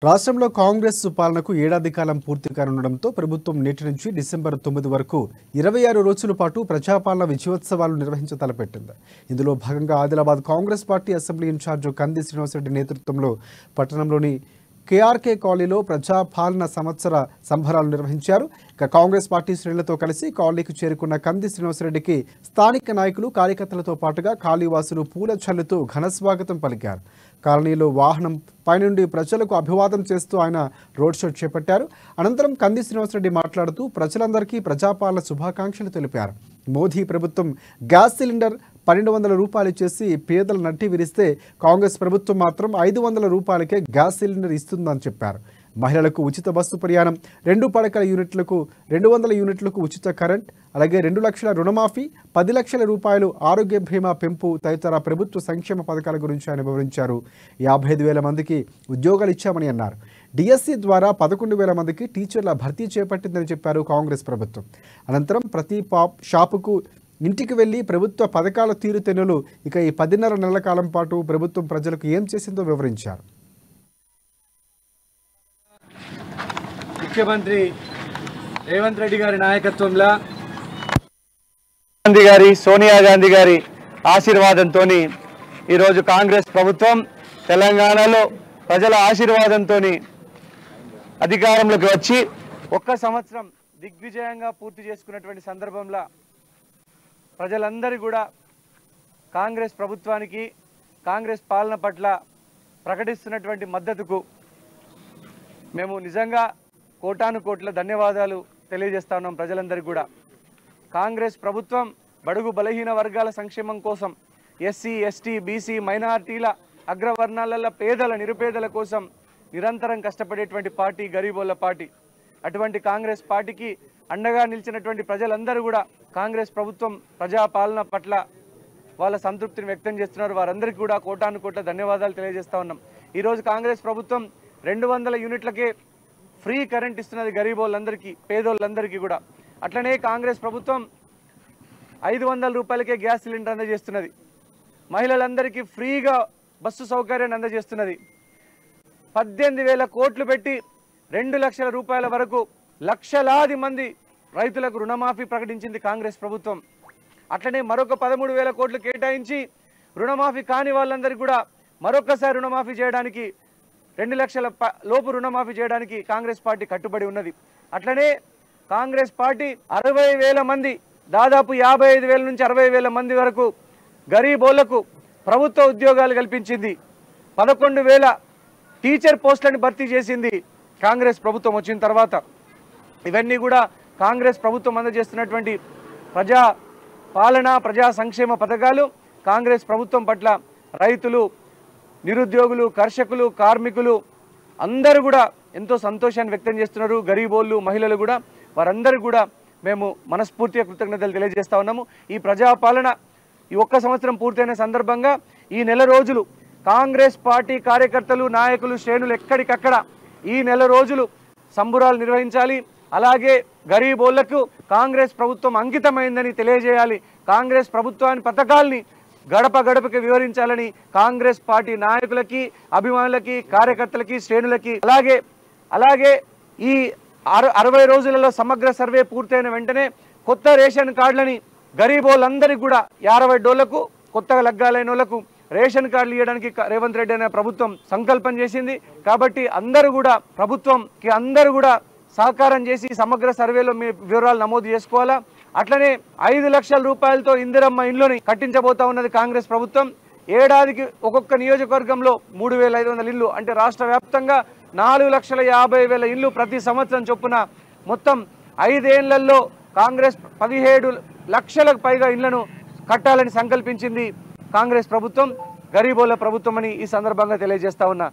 రాష్ట్రంలో కాంగ్రెస్ పాలనకు ఏడాది కాలం పూర్తి కానుండడంతో ప్రభుత్వం నేటి నుంచి డిసెంబర్ 9 వరకు 26 రోజుల పాటు ప్రజాపాలన విజయోత్సవాలు నిర్వహించ తలపెట్టింది. ఇందులో భాగంగా Adilabad Congress party assembly in charge Kandi Srinivasa Reddy నేతృత్వంలో పట్టణంలోని కేఆర్కే కాలనీలో ప్రజాపాలన సంవత్సర సంబరాలు నిర్వహించారు. ఇక కాంగ్రెస్ పార్టీ శ్రేణులతో కలిసి కాలనీకి చేరుకున్న కంది శ్రీనివాసరెడ్డికి స్థానిక నాయకులు కార్యకర్తలతో పాటుగా కాలనీవాసులు పూల చల్లుతూ ఘనస్వాగతం పలికారు. కాలనీలో వాహనం పైనుండి ప్రజలకు అభివాదం చేస్తూ ఆయన రోడ్ షో చేపట్టారు. అనంతరం కంది శ్రీనివాసరెడ్డి మాట్లాడుతూ ప్రజలందరికీ ప్రజాపాలన శుభాకాంక్షలు తెలిపారు. మోదీ ప్రభుత్వం గ్యాస్ సిలిండర్ 1200 రూపాయలు చేసి పేదల నట్టి విరిస్తే కాంగ్రెస్ ప్రభుత్వం మాత్రం 500 రూపాయలకే గ్యాస్ సిలిండర్ ఇస్తుందని చెప్పారు. మహిళలకు ఉచిత బస్సు ప్రయాణం, 2 పడకల యూనిట్లకు 200 యూనిట్లకు ఉచిత కరెంట్, అలాగే 2 లక్షల రుణమాఫీ, 10 లక్షల రూపాయలు ఆరోగ్య బీమా పెంపు తదితర ప్రభుత్వ సంక్షేమ పథకాల గురించి ఆయన వివరించారు. 55,000 మందికి ఉద్యోగాలు ఇచ్చామని అన్నారు. డిఎస్సి ద్వారా 11,000 మందికి టీచర్ల భర్తీ చేపట్టిందని చెప్పారు కాంగ్రెస్ ప్రభుత్వం. అనంతరం ప్రతి షాపుకు ఇంటికి వెళ్లి ప్రభుత్వ పథకాల తీరుతెన్నులు ఇక ఈ 10.5 నెలల కాలం పాటు ప్రభుత్వం ప్రజలకు ఏం చేసిందో వివరించారు. ముఖ్యమంత్రి రేవంత్ రెడ్డి గారి నాయకత్వంలో గాంధీ గారి సోనియా గాంధీ గారి ఆశీర్వాదంతో ఈరోజు కాంగ్రెస్ ప్రభుత్వం తెలంగాణలో ప్రజల ఆశీర్వాదంతో అధికారంలోకి వచ్చి 1 సంవత్సరం దిగ్విజయంగా పూర్తి చేసుకున్నటువంటి సందర్భంలో ప్రజలందరూ కూడా కాంగ్రెస్ ప్రభుత్వానికి, కాంగ్రెస్ పాలన పట్ల ప్రకటిస్తున్నటువంటి మద్దతుకు మేము నిజంగా కోటాను కోట్ల ధన్యవాదాలు తెలియజేస్తా ఉన్నాం. ప్రజలందరికీ కూడా కాంగ్రెస్ ప్రభుత్వం బడుగు బలహీన వర్గాల సంక్షేమం కోసం, ఎస్సీ, ఎస్టీ, బీసీ, మైనారిటీల, అగ్రవర్ణాలలో పేదల, నిరుపేదల కోసం నిరంతరం కష్టపడేటువంటి పార్టీ గరీబోళ్ళ పార్టీ. అటువంటి కాంగ్రెస్ పార్టీకి అండగా నిలిచినటువంటి ప్రజలందరూ కూడా కాంగ్రెస్ ప్రభుత్వం ప్రజాపాలన పట్ల వాళ్ళ సంతృప్తిని వ్యక్తం చేస్తున్నారు. వారందరికీ కూడా కోటాను కోట్ల ధన్యవాదాలు తెలియజేస్తా ఉన్నాం. ఈరోజు కాంగ్రెస్ ప్రభుత్వం 200 యూనిట్లకే ఫ్రీ కరెంట్ ఇస్తున్నది గరీబోళ్ళందరికీ, పేదోళ్ళందరికీ కూడా. అట్లనే కాంగ్రెస్ ప్రభుత్వం 500 రూపాయలకే గ్యాస్ సిలిండర్ అందజేస్తున్నది. మహిళలందరికీ ఫ్రీగా బస్సు సౌకర్యాన్ని అందజేస్తున్నది. 18,000 కోట్లు పెట్టి 2 లక్షల రూపాయల వరకు లక్షలాది మంది రైతులకు రుణమాఫీ ప్రకటించింది కాంగ్రెస్ ప్రభుత్వం. అట్లనే మరొక 13,000 కోట్లు కేటాయించి రుణమాఫీ కాని వాళ్ళందరికీ కూడా మరొకసారి రుణమాఫీ చేయడానికి, 2 లక్షల లోపు రుణమాఫీ చేయడానికి కాంగ్రెస్ పార్టీ కట్టుబడి ఉన్నది. అట్లనే కాంగ్రెస్ పార్టీ 60,000 మంది, దాదాపు 55,000 నుంచి 60,000 మంది వరకు గరీబోళ్లకు ప్రభుత్వ ఉద్యోగాలు కల్పించింది. 11,000 టీచర్ పోస్టులను భర్తీ చేసింది కాంగ్రెస్ ప్రభుత్వం వచ్చిన తర్వాత. ఇవన్నీ కూడా కాంగ్రెస్ ప్రభుత్వం అందజేస్తున్నటువంటి ప్రజా పాలన, ప్రజా సంక్షేమ పథకాలు. కాంగ్రెస్ ప్రభుత్వం పట్ల రైతులు, నిరుద్యోగులు, కర్షకులు, కార్మికులు అందరూ కూడా ఎంతో సంతోషాన్ని వ్యక్తం చేస్తున్నారు. గరీబోళ్ళు, మహిళలు కూడా, వారందరూ కూడా మేము మనస్ఫూర్తిగా కృతజ్ఞతలు తెలియజేస్తా ఉన్నాము. ఈ ప్రజాపాలన ఈ 1 సంవత్సరం పూర్తయిన సందర్భంగా ఈ నెల రోజులు కాంగ్రెస్ పార్టీ కార్యకర్తలు, నాయకులు, శ్రేణులు ఎక్కడికక్కడ ఈ నెల రోజులు సంబురాలు నిర్వహించాలి. అలాగే గరీబోళ్లకు కాంగ్రెస్ ప్రభుత్వం అంకితమైందని తెలియజేయాలి. కాంగ్రెస్ ప్రభుత్వాన్ని పథకాల్ని గడప గడపకి వివరించాలని కాంగ్రెస్ పార్టీ నాయకులకి, అభిమానులకి, కార్యకర్తలకి, శ్రేణులకి, అలాగే ఈ 60 రోజులలో సమగ్ర సర్వే పూర్తయిన వెంటనే కొత్త రేషన్ కార్డులని గరీబోళ్ళందరికీ కూడా 50 డోళ్లకు కొత్తగా లగ్గాలైన వాళ్ళకు రేషన్ కార్డులు ఇవ్వడానికి రేవంత్ రెడ్డి అనే ప్రభుత్వం సంకల్పం చేసింది. కాబట్టి అందరూ కూడా ప్రభుత్వంకి అందరూ కూడా సహకారం చేసి సమగ్ర సర్వేలో మీ వివరాలు నమోదు చేసుకోవాలా. అట్లనే 5 లక్షల రూపాయలతో ఇందిరమ్మ ఇండ్లని కట్టించబోతా ఉన్నది కాంగ్రెస్ ప్రభుత్వం. ఏడాదికి ఒక్కొక్క నియోజకవర్గంలో 3,500 ఇళ్ళు, అంటే రాష్ట్ర వ్యాప్తంగా 4,50,000 ఇళ్ళు ప్రతి సంవత్సరం చొప్పున మొత్తం 5 ఏళ్లలో కాంగ్రెస్ 17 లక్షలకు పైగా ఇళ్లను కట్టాలని సంకల్పించింది కాంగ్రెస్ ప్రభుత్వం, గరీబోళ్ళ ప్రభుత్వం అని ఈ సందర్భంగా తెలియజేస్తా ఉన్నా.